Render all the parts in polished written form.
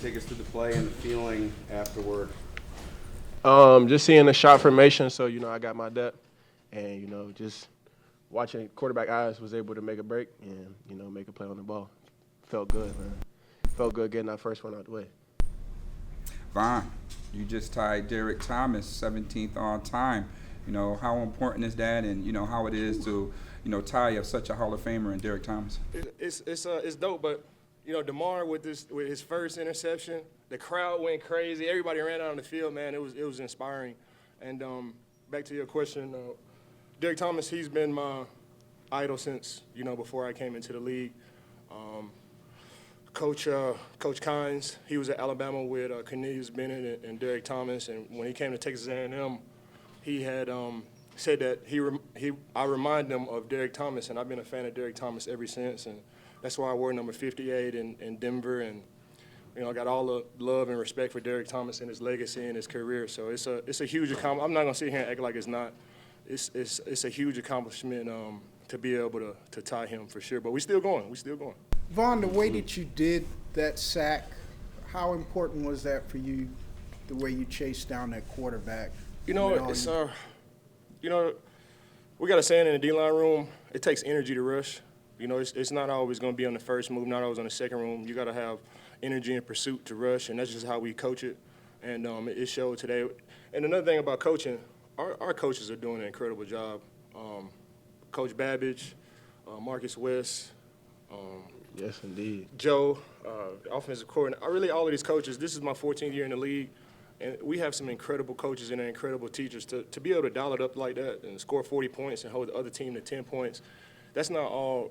take us through the play and the feeling afterward? Just seeing the shot formation, so I got my depth, and just watching quarterback eyes was able to make a break and make a play on the ball. Felt good, man. Felt good getting that first one out the way. Vaughn, you just tied Derek Thomas 17th all time. How important is that, and how it is to tie up such a Hall of Famer in Derek Thomas? It's dope, but Damar with his first interception, the crowd went crazy. Everybody ran out on the field, man. It was inspiring. And back to your question, Derek Thomas, he's been my idol since before I came into the league. Coach Kynes, he was at Alabama with Cornelius Bennett and Derek Thomas, and when he came to Texas A&M, he had said that I remind them of Derek Thomas, and I've been a fan of Derek Thomas ever since, and that's why I wore number 58 in Denver, and I got all the love and respect for Derek Thomas and his legacy and his career. So it's a huge accomplishment. I'm not gonna sit here and act like it's not. It's a huge accomplishment to be able to tie him for sure. But we still going. Vaughn, the way that you did that sack, how important was that for you? The way you chased down that quarterback. We got a saying in the D-line room. It takes energy to rush. It's not always going to be on the first move, not always on the second move. You got to have energy and pursuit to rush, and that's just how we coach it. And it showed today. And another thing about coaching, our coaches are doing an incredible job. Coach Babbage, Marcus West, Yes, indeed. Joe, offensive coordinator. Really, all of these coaches. This is my 14th year in the league, and we have some incredible coaches and incredible teachers. To be able to dial it up like that and score 40 points and hold the other team to 10 points. That's not all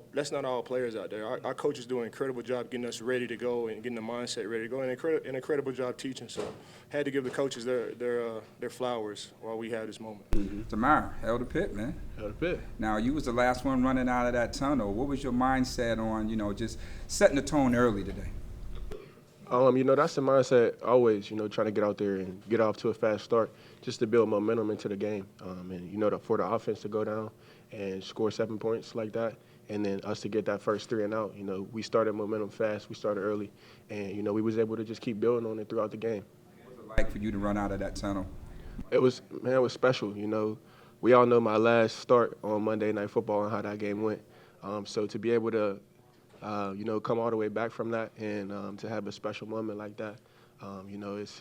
players out there. Our coaches do an incredible job getting us ready to go and getting the mindset ready to go, and an incredible job teaching. So, had to give the coaches their flowers while we had this moment. Mm-hmm. Damar, held the pit, man. Held the pit. Now, you was the last one running out of that tunnel. What was your mindset on, just setting the tone early today? That's the mindset always, trying to get out there and get off to a fast start just to build momentum into the game. And, for the offense to go down and score 7 points like that, and then us to get that first 3 and out. We started momentum fast. We started early, and, we was able to just keep building on it throughout the game. What was it like for you to run out of that tunnel? It was special. We all know my last start on Monday Night Football and how that game went. So to be able to come all the way back from that and to have a special moment like that,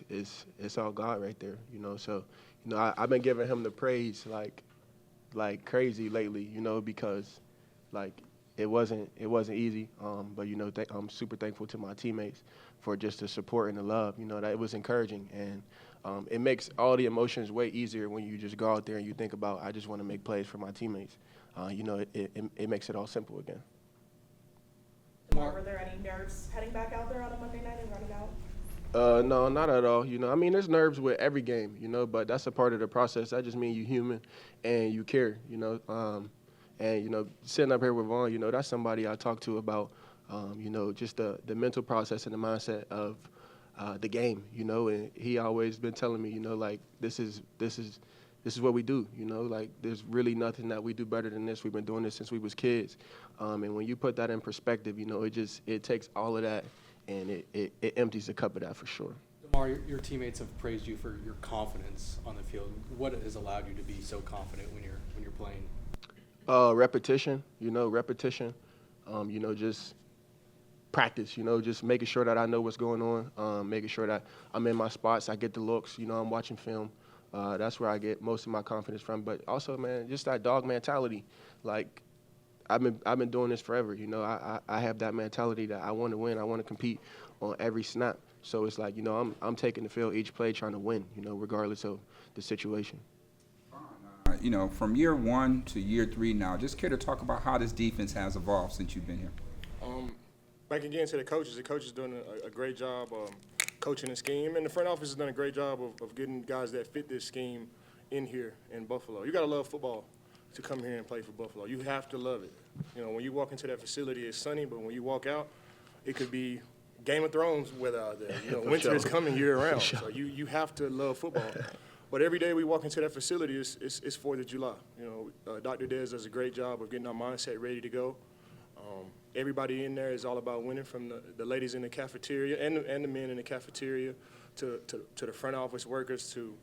it's all God right there, So, I've been giving him the praise like crazy lately, because it wasn't easy. But I'm super thankful to my teammates for just the support and the love. That it was encouraging, and it makes all the emotions way easier when you just go out there and you think about, I just want to make plays for my teammates. It makes it all simple again. Damar, were there any nerves heading back out there on a Monday night and running out? No, not at all. There's nerves with every game, but that's a part of the process. That just means you're human and you care, And, sitting up here with Vaughn, that's somebody I talk to about, just the mental process and the mindset of the game, And he always been telling me, this is what we do, there's really nothing that we do better than this. We've been doing this since we was kids. And when you put that in perspective, it takes all of that and it empties the cup of that for sure. Damar, your teammates have praised you for your confidence on the field. What has allowed you to be so confident when you're playing? Repetition, repetition, just practice, just making sure that I know what's going on, making sure that I'm in my spots, I get the looks, I'm watching film. That's where I get most of my confidence from. But also, man, just that dog mentality. I've been doing this forever. I have that mentality that I want to win. I want to compete on every snap. So it's I'm taking the field each play trying to win, regardless of the situation. From year 1 to year 3 now, just care to talk about how this defense has evolved since you've been here? Back again to the coaches doing a great job coaching the scheme, and the front office has done a great job of getting guys that fit this scheme in here in Buffalo. You got to love football to come here and play for Buffalo. You have to love it. When you walk into that facility, it's sunny, but when you walk out, it could be Game of Thrones weather out there. Winter is coming year-round, so you have to love football. But every day we walk into that facility, it's 4th of July. Dr. Dez does a great job of getting our mindset ready to go. everybody in there is all about winning, from the ladies in the cafeteria and the men in the cafeteria to the front office workers to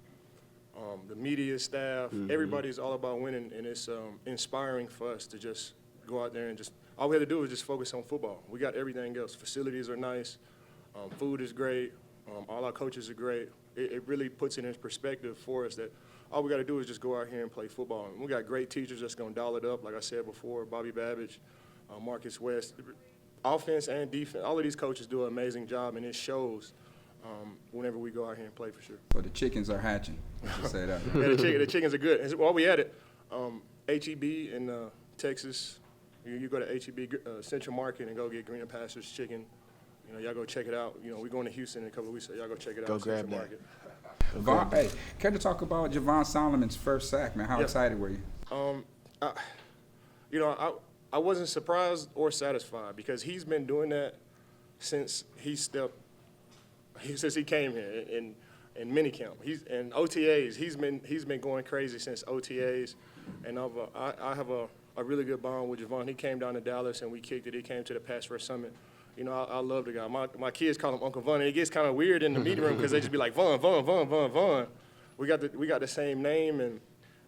the media staff. Everybody's all about winning, and it's inspiring for us to just go out there and just, all we have to do is just focus on football. We got everything else. Facilities are nice. Food is great. All our coaches are great. It really puts it in perspective for us that all we got to do is just go out here and play football. And we got great teachers that's going to dial it up, like I said before, Bobby Babbage, Marcus West. Offense and defense, all of these coaches do an amazing job, and it shows whenever we go out here and play, for sure. So the chickens are hatching. Let's just say that. Yeah, the chickens are good. While we at it, HEB in Texas, you go to HEB Central Market and go get Greener Pastures chicken. You know, y'all go check it out. You know, we're going to Houston in a couple of weeks, so y'all go check it out. Go grab Central that. Market. Hey, care to talk about Javon Solomons' first sack, man? How Yeah. excited were you? I wasn't surprised or satisfied because he's been doing that since since he came here in minicamp. In OTAs. He's been going crazy since OTAs, and I have a really good bond with Javon. He came down to Dallas and we kicked it. He came to the Pass Rush Summit. You know, I love the guy. My kids call him Uncle Von, and it gets kind of weird in the meeting room because they just be like, Von, Von, Von, Von, Von. We got the same name, and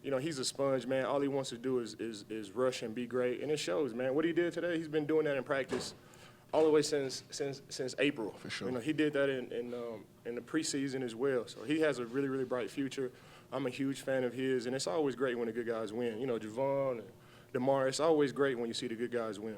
you know, he's a sponge, man. All he wants to do is rush and be great, and it shows, man. What he did today, he's been doing that in practice all the way since April. For sure. You know, he did that in the preseason as well. So he has a really, really bright future. I'm a huge fan of his, and it's always great when the good guys win. You know, Javon and Damar, it's always great when you see the good guys win.